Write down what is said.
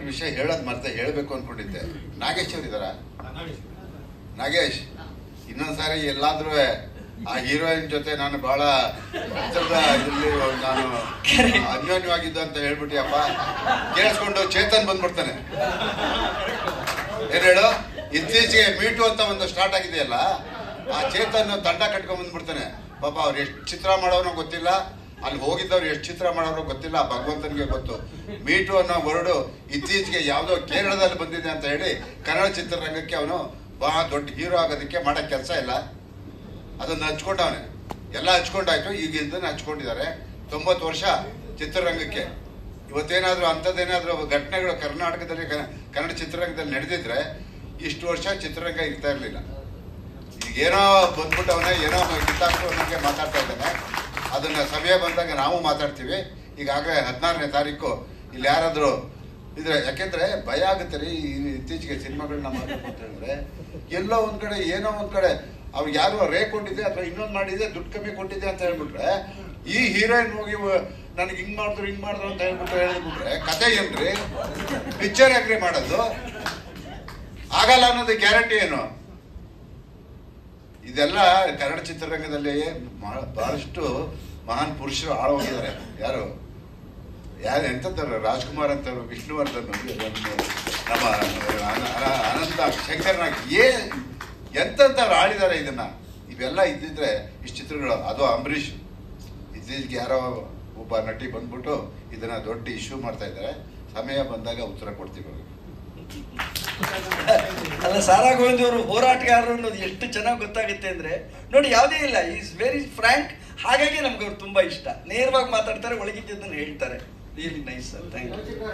ವಿಷಯ ಹೇಳೋದು ಮತ್ತೆ ಹೇಳಬೇಕು ಅನ್ಕೊಂಡಿದ್ದೆ. ನಾಗೇಶ್ ಅವರು ಇದಾರ? ನಾಗೇಶ್, ಇನ್ನೊಂದ್ಸಾರಿ ಎಲ್ಲಾದ್ರೂ ಆ ಹೀರೋಯಿನ್ ಜೊತೆ ನಾನು ಬಹಳ ಇದರಲ್ಲಿ ನಾನು ಅನ್ಯೋನ್ಯವಾಗಿದ್ದು ಅಂತ ಹೇಳ್ಬಿಟ್ಟಿಯಪ್ಪ, ಕೇಳಿಸ್ಕೊಂಡು ಚೇತನ್ ಬಂದ್ಬಿಡ್ತಾನೆ. ಏನ್ ಹೇಳು, ಇತ್ತೀಚೆಗೆ ಮೀಟು ಅಂತ ಒಂದು ಸ್ಟಾರ್ಟ್ ಆಗಿದೆಯಲ್ಲ, ಆ ಚೇತನ್ ತಂಡ ಕಟ್ಕೊಂಡ್ ಬಂದ್ಬಿಡ್ತಾನೆ. ಪಾಪ ಅವ್ರು ಎಷ್ಟು ಚಿತ್ರ ಮಾಡೋನೋ ಗೊತ್ತಿಲ್ಲ, ಅಲ್ಲಿ ಹೋಗಿದ್ದವ್ರು ಎಷ್ಟು ಚಿತ್ರ ಮಾಡೋರು ಗೊತ್ತಿಲ್ಲ, ಭಗವಂತನಿಗೆ ಗೊತ್ತು. ಮೀಟು ಅನ್ನೋ ವರ್ಡು ಇತ್ತೀಚೆಗೆ ಯಾವುದೋ ಕೇರಳದಲ್ಲಿ ಬಂದಿದೆ ಅಂತ ಹೇಳಿ ಕನ್ನಡ ಚಿತ್ರರಂಗಕ್ಕೆ ಅವನು ಬಹಳ ದೊಡ್ಡ ಹೀರೋ ಆಗೋದಕ್ಕೆ ಮಾಡೋ ಕೆಲಸ ಇಲ್ಲ, ಅದನ್ನ ಹಚ್ಕೊಂಡವನೆ. ಎಲ್ಲ ಹಚ್ಕೊಂಡಾಯ್ತು, ಈಗ ಇದನ್ನ ಹಚ್ಕೊಂಡಿದ್ದಾರೆ. 90 ವರ್ಷ ಚಿತ್ರರಂಗಕ್ಕೆ. ಇವತ್ತೇನಾದ್ರೂ ಅಂಥದ್ದೇನಾದ್ರೂ ಘಟನೆಗಳು ಕರ್ನಾಟಕದಲ್ಲಿ ಕನ್ನಡ ಚಿತ್ರರಂಗದಲ್ಲಿ ನಡೆದಿದ್ರೆ ಇಷ್ಟು ವರ್ಷ ಚಿತ್ರರಂಗ ಇರ್ತಾ ಇರಲಿಲ್ಲ. ಈಗ ಏನೋ ಬಂದ್ಬಿಟ್ಟವನೇ, ಏನೋ ಕಿತ್ತಾಕ್ತು ಅನ್ನೋಕ್ಕೆ ಮಾತಾಡ್ತಾ ಇದ್ದಾನೆ. ಅದನ್ನ ಸಮಯ ಬಂದಾಗ ನಾವು ಮಾತಾಡ್ತೀವಿ. ಈಗಾಗಲೇ 14ನೇ ತಾರೀಕು ಇಲ್ಲಿ ಯಾರಾದ್ರೂ ಇದ್ರೆ, ಯಾಕೆಂದ್ರೆ ಭಯ ಆಗುತ್ತೆ ರೀ ಇತ್ತೀಚೆಗೆ ಸಿನಿಮಾಗಳನ್ನ ಮಾಡಬೇಕು ಅಂತ ಹೇಳಿದ್ರೆ. ಎಲ್ಲೋ ಒಂದ್ ಕಡೆ ಏನೋ ಒಂದ್ ಕಡೆ ಅವ್ರಿಗೆ ಯಾರು ರೇ ಕೊಟ್ಟಿದೆ ಅಥವಾ ಇನ್ನೊಂದು ಮಾಡಿದೆ, ದುಡ್ಡು ಕಮ್ಮಿ ಕೊಟ್ಟಿದೆ ಅಂತ ಹೇಳ್ಬಿಟ್ರೆ, ಈ ಹೀರೋಯಿನ್ ಹೋಗಿ ನನಗೆ ಹಿಂಗ್ ಮಾಡಿದ್ರು ಅಂತ ಹೇಳ್ಬಿಟ್ಟು ಹೇಳ್ಬಿಟ್ರೆ ಕತೆ ಏನ್ರಿ? ಪಿಕ್ಚರ್ ಯಾಕ್ರಿ ಮಾಡೋದು? ಆಗಲ್ಲ ಅನ್ನೋದು ಗ್ಯಾರಂಟಿ ಏನು? ಇದೆಲ್ಲ ಕನ್ನಡ ಚಿತ್ರರಂಗದಲ್ಲಿ ಬಹಳಷ್ಟು ಮಹಾನ್ ಪುರುಷರು ಆಳೋಗಿದ್ದಾರೆ. ಯಾರು ಎಂತಂತಾರೆ, ರಾಜ್ಕುಮಾರ್ ಅಂತ, ವಿಷ್ಣುವರ್ಧನ್, ನಮ್ಮ ಅನಂತ ಶಂಕರ್ನಾಗ್, ಎಂತಂತವ್ರು ಆಳಿದ್ದಾರೆ ಇದನ್ನ. ಇವೆಲ್ಲ ಇದ್ದಿದ್ರೆ ಇಷ್ಟು ಚಿತ್ರಗಳು. ಅದು ಅಂಬರೀಷ್ ಇತ್ತೀಚೆಗೆ ಯಾರೋ ಒಬ್ಬ ನಟಿ ಬಂದ್ಬಿಟ್ಟು ಇದನ್ನ ದೊಡ್ಡ ಇಶ್ಯೂ ಮಾಡ್ತಾ ಇದ್ದಾರೆ. ಸಮಯ ಬಂದಾಗ ಉತ್ತರ ಕೊಡ್ತೀವಿ. ಅಲ್ಲ, ಸಾರಾ ಗೋವಿಂದ್ ಅವರು ಹೋರಾಟಗಾರರು ಅನ್ನೋದು ಎಷ್ಟು ಚೆನ್ನಾಗಿ ಗೊತ್ತಾಗುತ್ತೆ ಅಂದ್ರೆ ನೋಡಿ, ಯಾವುದೇ ಇಲ್ಲ, ಈಸ್ ವೆರಿ ಫ್ರ್ಯಾಂಕ್. ಹಾಗಾಗಿ ನಮ್ಗೆ ಅವ್ರು ತುಂಬಾ ಇಷ್ಟ. ನೇರವಾಗಿ ಮಾತಾಡ್ತಾರೆ, ಒಳಗಿದ್ದದನ್ನು ಹೇಳ್ತಾರೆ. Really nice sir, thank you.